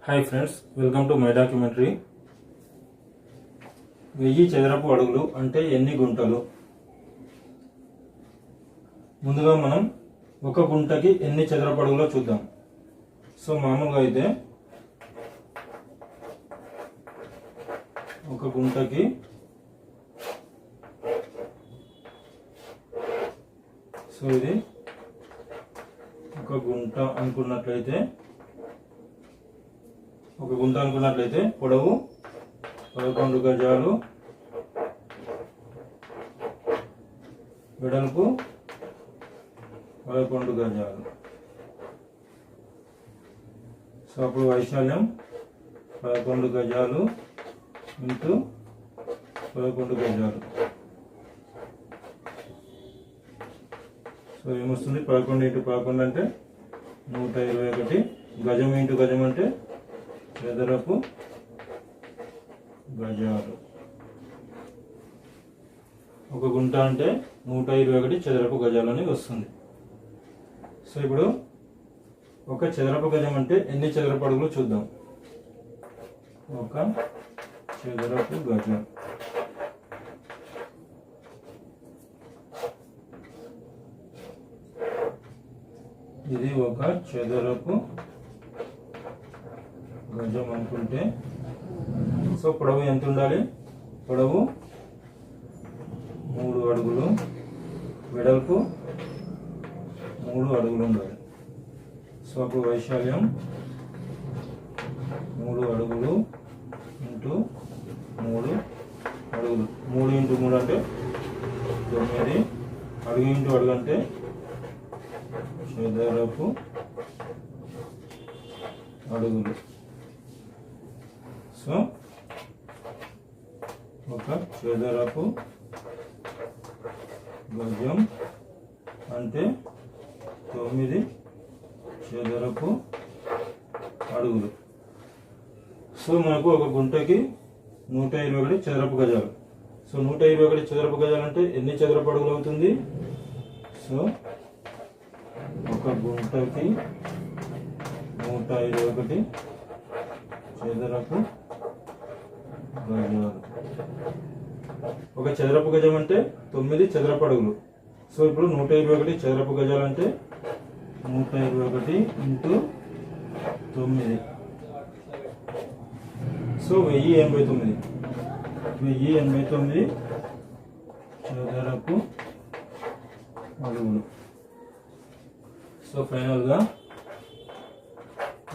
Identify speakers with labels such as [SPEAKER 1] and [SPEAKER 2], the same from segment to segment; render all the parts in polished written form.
[SPEAKER 1] Hi friends, welcome to my documentary. 1000 చదరపు అడుగులు అంటే ఎన్ని గుంటలు? ముందుగా మనం ఒక గుంటకి ఎన్ని చదరపు అడుగులో చూద్దాం. సో మామూలుగా అయితే ఒక గుంటకి ఇది ఒక గుంట అనుకున్నట్లయితే పొడవు 11 గజాలు, వెడల్పు 11 గజాలు. సో అప్పుడు వైశాల్యం 11 గజాలు ఇంటూ 11 గజాలు. సో ఏమొస్తుంది? 11 ఇంటూ 11 అంటే 121. గజం ఇంటూ గజం అంటే చదరపు గజాలు. ఒక గుంట అంటే 121 చదరపు గజాలు అని వస్తుంది. సో ఇప్పుడు ఒక చదరపు గజం అంటే ఎన్ని చదరపు అడుగులు చూద్దాం. ఒక చదరపు గజం ఇది ఒక చదరపు గజం అనుకుంటే, సో పొడవు ఎంత ఉండాలి? పొడవు 3 అడుగులు, వెడల్పు 3 అడుగులు ఉండాలి. సో అప్పుడు వైశాల్యం 3 అడుగులు ఇంటూ 3 అడుగులు. 3 ఇంటూ 3 అంటే 9. అడుగు ఇంటూ అడుగు అంటే చదరపు అడుగులు. సో ఒక చదరపు గజం అంటే 9 చదరపు అడుగులు. సో మనకు ఒక గుంటకి 121 చదరపు గజాలు. సో 121 చదరపు గజాలు అంటే ఎన్ని చదరపు అడుగులు అవుతుంది? సో ఒక గుంటకి 121 చదరపు గజాలు. ఒక చదరపు గజం అంటే 9 చదరపు అడుగులు. సో ఇప్పుడు 121 చదరపు గజాలు అంటే 121 ఇంటూ 9. సో 1089 చదరపు అడుగులు. సో ఫైనల్గా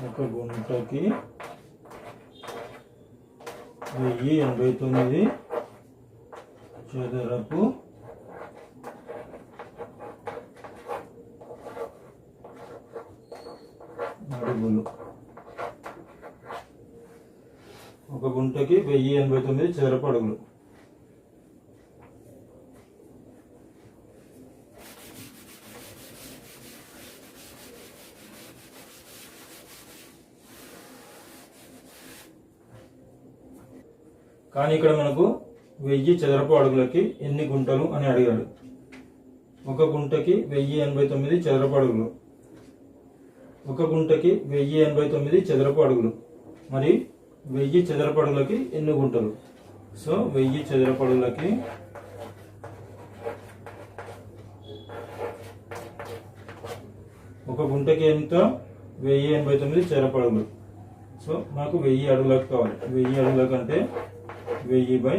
[SPEAKER 1] ఒక గుంటకి 1089 చదరపు అడుగులు. ఒక గుంటకి 1089 చదరపు అడుగులు. కానీ ఇక్కడ మనకు 1000 చదరపు అడుగులకి ఎన్ని గుంటలు అని అడిగాడు. ఒక గుంటకి 1089 చదరపు అడుగులు. ఒక గుంటకి 1089 చదరపు అడుగులు. మరి 1000 చదరపు అడుగులకి ఎన్ని గుంటలు? సో 1000 చదరపు అడుగులకి ఒక గుంటకి ఎంత? 1089 చదరపు అడుగులు. సో నాకు 1000 అడుగులకు కావాలి. 1000 అడుగులకు అంటే 1000 బై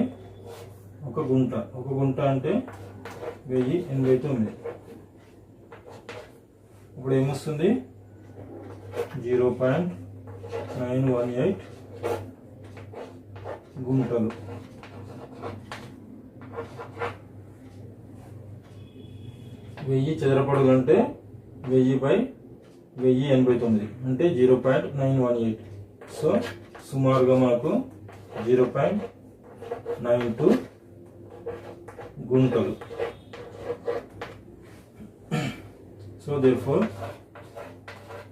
[SPEAKER 1] ఒక గుంట. ఒక గుంట అంటే 1089. ఇప్పుడు ఏమొస్తుంది? 0.918 గుంటలు. వెయ్యి చదరపు అడుగులు అంటే 1000 బై 1089 అంటే 0.918. సో సుమారుగా మనకు 0.92 గుంటలు. సో దేర్ఫోర్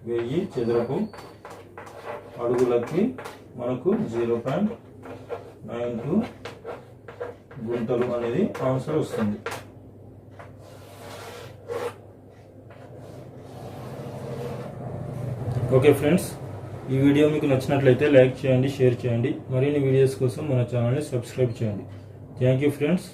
[SPEAKER 1] 1000 చదరపు అడుగులకి మనకు 0.92 గుంటలు అనేది ఆన్సర్ వస్తుంది. ఓకే ఫ్రెండ్స్, ఈ వీడియో మీకు నచ్చినట్లయితే లైక్ చేయండి, షేర్ చేయండి. మరిన్ని వీడియోస్ కోసం మన ఛానల్ని సబ్స్క్రైబ్ చేయండి. Thank you friends.